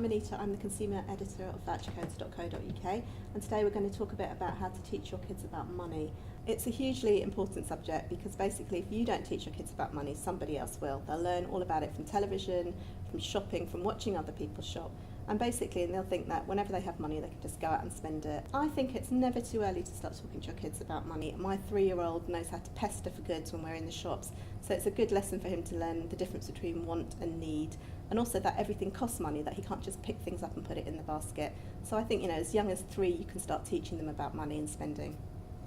I'm Anita, I'm the consumer editor of vouchercodes.co.uk, and today we're going to talk a bit about how to teach your kids about money. It's a hugely important subject because basically if you don't teach your kids about money, somebody else will. They'll learn all about it from television, from shopping, from watching other people shop, and they'll think that whenever they have money they can just go out and spend it. I think it's never too early to start talking to your kids about money. My 3-year-old knows how to pester for goods when we're in the shops, so it's a good lesson for him to learn the difference between want and need, and also that everything costs money, that he can't just pick things up and put it in the basket. So I think, as young as 3 you can start teaching them about money and spending.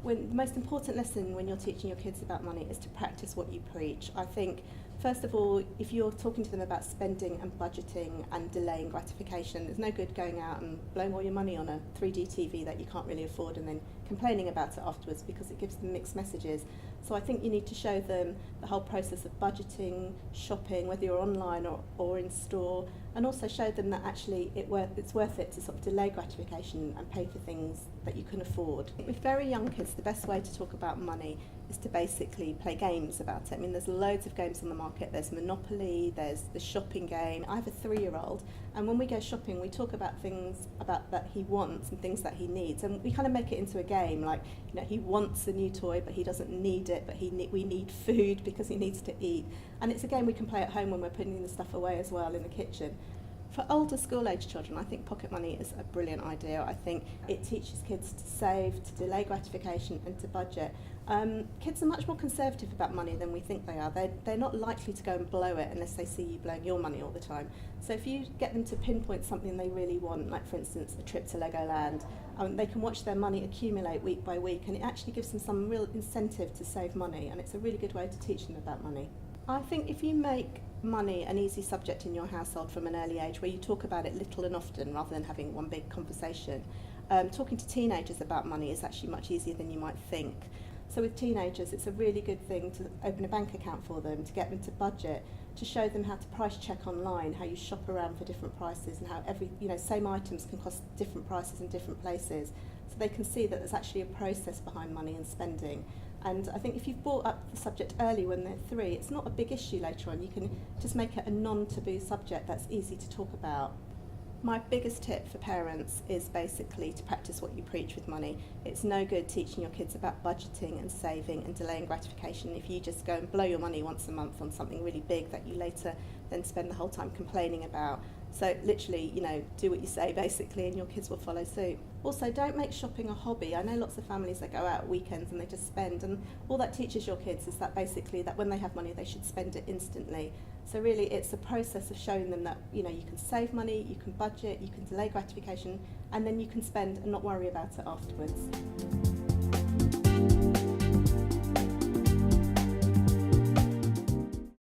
The most important lesson when you're teaching your kids about money is to practice what you preach. I think, first of all, if you're talking to them about spending and budgeting and delaying gratification, there's no good going out and blowing all your money on a 3D TV that you can't really afford and then complaining about it afterwards, because it gives them mixed messages. So I think you need to show them the whole process of budgeting, shopping, whether you're online or in store, and also show them that actually it's worth it to sort of delay gratification and pay for things that you can afford. With very young kids, the best way to talk about money is to basically play games about it. I mean, there's loads of games on the market. There's Monopoly, there's the shopping game. I have a 3-year-old, and when we go shopping, we talk about things that he wants and things that he needs, and we kind of make it into a game. Like, he wants a new toy, but he doesn't need it, but we need food because he needs to eat. And it's a game we can play at home when we're putting the stuff away as well in the kitchen. For older school-age children, I think pocket money is a brilliant idea. I think it teaches kids to save, to delay gratification and to budget. Kids are much more conservative about money than we think they are. They're not likely to go and blow it unless they see you blowing your money all the time. So if you get them to pinpoint something they really want, like for instance a trip to Legoland, they can watch their money accumulate week by week, and it actually gives them some real incentive to save money, and it's a really good way to teach them about money. I think if you make money an easy subject in your household from an early age, where you talk about it little and often rather than having one big conversation, talking to teenagers about money is actually much easier than you might think. So with teenagers, it's a really good thing to open a bank account for them, to get them to budget, to show them how to price check online, how you shop around for different prices, and how same items can cost different prices in different places. So they can see that there's actually a process behind money and spending. And I think if you've brought up the subject early when they're 3, it's not a big issue later on. You can just make it a non-taboo subject that's easy to talk about. My biggest tip for parents is basically to practice what you preach with money. It's no good teaching your kids about budgeting and saving and delaying gratification if you just go and blow your money once a month on something really big that you later then spend the whole time complaining about. So literally, do what you say basically, and your kids will follow suit. Also, don't make shopping a hobby. I know lots of families that go out at weekends and they just spend, and all that teaches your kids is that basically that when they have money they should spend it instantly. So really it's a process of showing them that you can save money, you can budget, you can delay gratification, and then you can spend and not worry about it afterwards.